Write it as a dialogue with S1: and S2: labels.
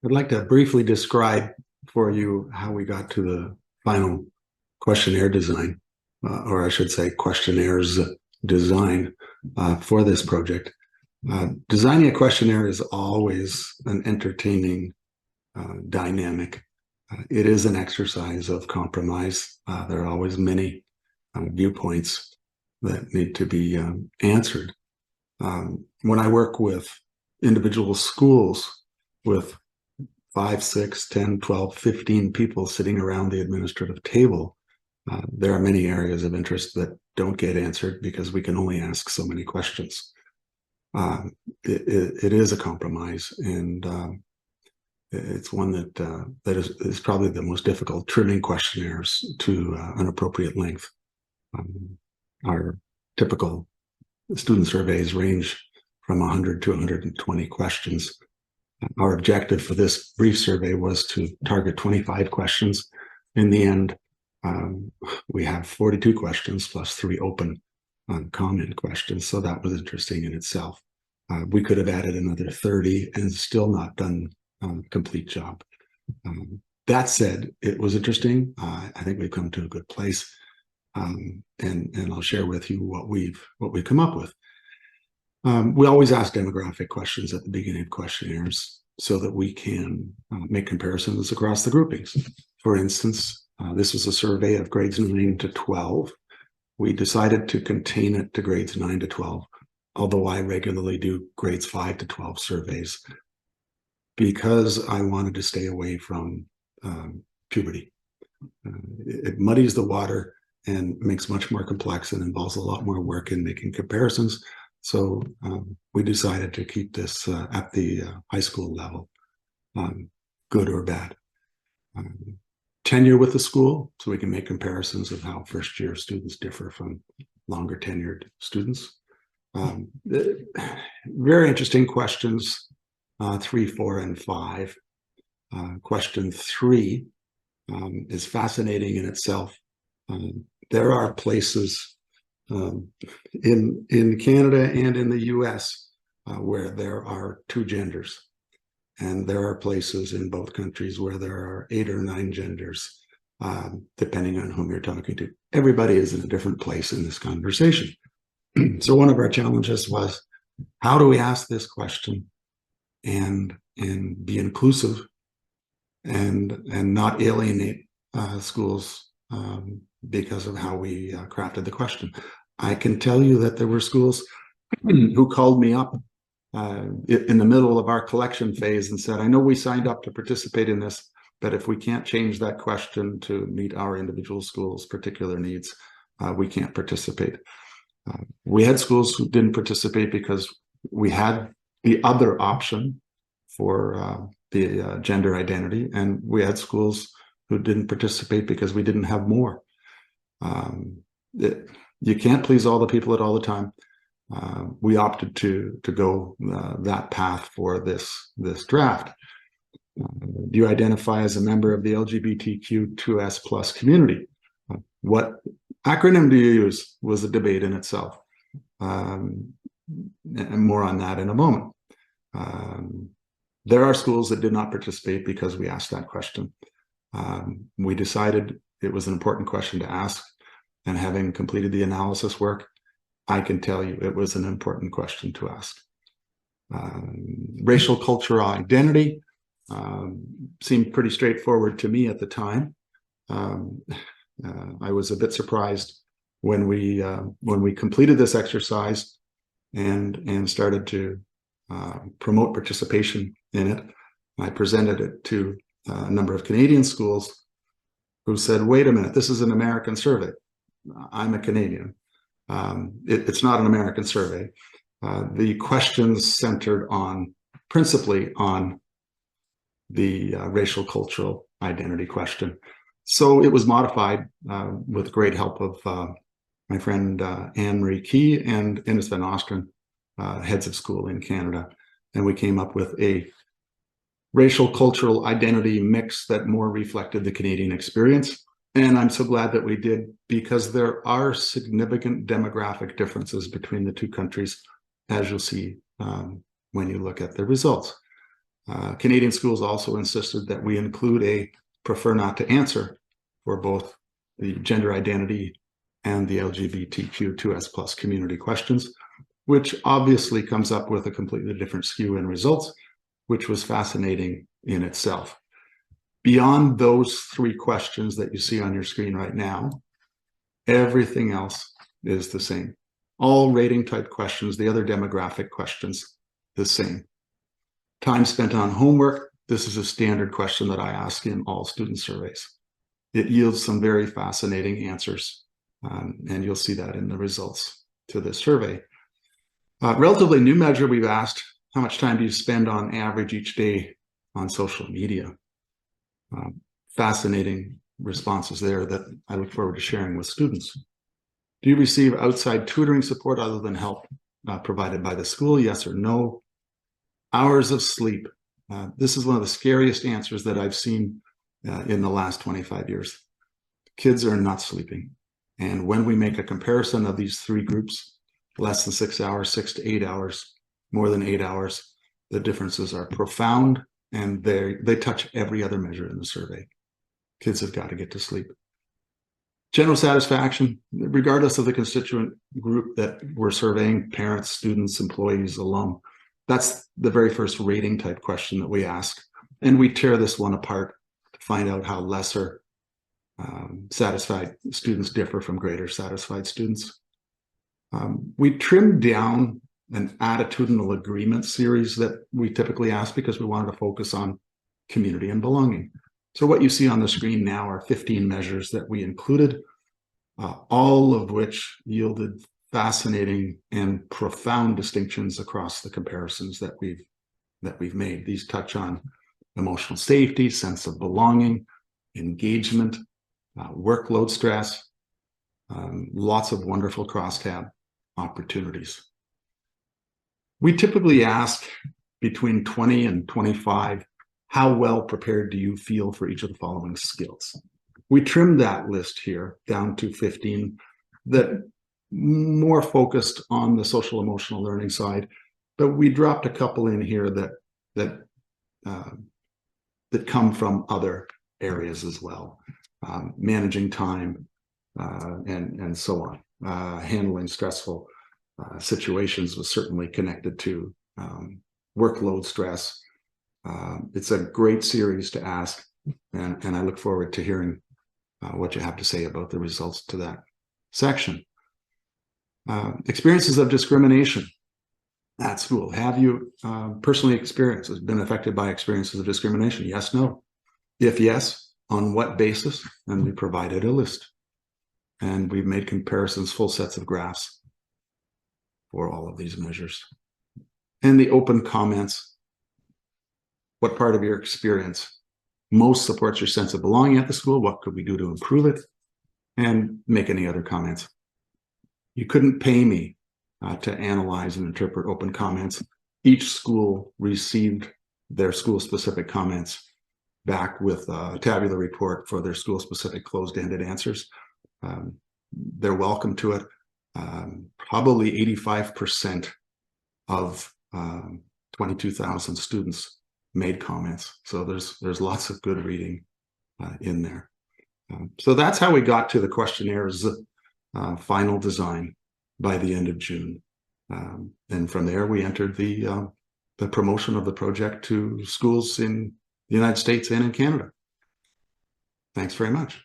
S1: I'd like to briefly describe for you how we got to the final questionnaire design, or I should say questionnaires design for this project. Designing a questionnaire is always an entertaining dynamic. It is an exercise of compromise. There are always many viewpoints that need to be answered. When I work with individual schools with 5, 6, 10, 12, 15 people sitting around the administrative table, there are many areas of interest that don't get answered because we can only ask so many questions. It is a compromise, and it's one that is probably the most difficult, trimming questionnaires to an appropriate length. Our typical student surveys range from 100 to 120 questions. Our objective for this brief survey was to target 25 questions. In the end, we have 42 questions plus 3 open comment questions. So that was interesting in itself. We could have added another 30 and still not done a complete job. That said, it was interesting. I think we've come to a good place. And I'll share with you what we've come up with. We always ask demographic questions at the beginning of questionnaires so that we can make comparisons across the groupings. For instance, this was a survey of grades 9 to 12. We decided to contain it to grades 9 to 12, although I regularly do grades 5 to 12 surveys because I wanted to stay away from puberty. It muddies the water and makes much more complex and involves a lot more work in making comparisons. So we decided to keep this at the high school level, good or bad. Tenure with the school, so we can make comparisons of how first-year students differ from longer tenured students. Very interesting questions, 3, 4, and 5. Question 3 is fascinating in itself. There are places in Canada and in the US where there are 2 genders. And there are places in both countries where there are 8 or 9 genders, depending on whom you're talking to. Everybody is in a different place in this conversation. So one of our challenges was, how do we ask this question and be inclusive and not alienate schools because of how we crafted the question? I can tell you that there were schools who called me up in the middle of our collection phase and said, I know we signed up to participate in this, but if we can't change that question to meet our individual schools' particular needs, we can't participate. We had schools who didn't participate because we had the other option for the gender identity, and we had schools who didn't participate because we didn't have more. You can't please all the people at all the time. We opted to go that path for this draft. Do you identify as a member of the LGBTQ2S plus community? What acronym do you use was a debate in itself. And more on that in a moment. There are schools that did not participate because we asked that question. We decided it was an important question to ask, and having completed the analysis work, I can tell you it was an important question to ask. Racial cultural identity seemed pretty straightforward to me at the time. I was a bit surprised when we completed this exercise and started to promote participation in it. I presented it to a number of Canadian schools who said, wait a minute, this is an American survey. I'm a Canadian. It's not an American survey. The questions centered principally on the racial cultural identity question. So it was modified with great help of my friend Anne-Marie Key and Ines Van Ostren, heads of school in Canada. And we came up with a racial cultural identity mix that more reflected the Canadian experience. And I'm so glad that we did, because there are significant demographic differences between the 2 countries, as you'll see when you look at the results. Canadian schools also insisted that we include a prefer not to answer for both the gender identity and the LGBTQ2S+ community questions, which obviously comes up with a completely different skew in results, which was fascinating in itself. Beyond those 3 questions that you see on your screen right now, everything else is the same. All rating type questions, the other demographic questions, the same. Time spent on homework, this is a standard question that I ask in all student surveys. It yields some very fascinating answers, and you'll see that in the results to this survey. Relatively new measure, we've asked, how much time do you spend on average each day on social media? Fascinating responses there that I look forward to sharing with students. Do you receive outside tutoring support other than help provided by the school? Yes or no? Hours of sleep. This is one of the scariest answers that I've seen in the last 25 years. Kids are not sleeping. And when we make a comparison of these 3 groups, less than 6 hours, 6 to 8 hours, more than 8 hours, the differences are profound, and they touch every other measure in the survey. Kids have got to get to sleep. General satisfaction, regardless of the constituent group that we're surveying, parents, students, employees, alum, that's the very first rating type question that we ask. And we tear this one apart to find out how lesser satisfied students differ from greater satisfied students. We trimmed down an attitudinal agreement series that we typically ask because we wanted to focus on community and belonging. So what you see on the screen now are 15 measures that we included, all of which yielded fascinating and profound distinctions across the comparisons that we've made. These touch on emotional safety, sense of belonging, engagement, workload stress, lots of wonderful crosstab opportunities. We typically ask between 20 and 25, how well prepared do you feel for each of the following skills? We trimmed that list here down to 15 that more focused on the social emotional learning side, but we dropped a couple in here that come from other areas as well. Managing time and so on. Handling stressful situations was certainly connected to workload stress. It's a great series to ask, and I look forward to hearing what you have to say about the results to that section. Experiences of discrimination at school. Have you personally experienced, been affected by experiences of discrimination? Yes, no. If yes, on what basis? And we provided a list. And we've made comparisons, full sets of graphs for all of these measures. And the open comments. What part of your experience most supports your sense of belonging at the school? What could we do to improve it? And make any other comments. You couldn't pay me to analyze and interpret open comments. Each school received their school-specific comments back with a tabular report for their school-specific closed-ended answers. They're welcome to it. Probably 85% of 22,000 students made comments. So there's lots of good reading in there. So that's how we got to the questionnaires final design by the end of June. And from there, we entered the promotion of the project to schools in the United States and in Canada. Thanks very much.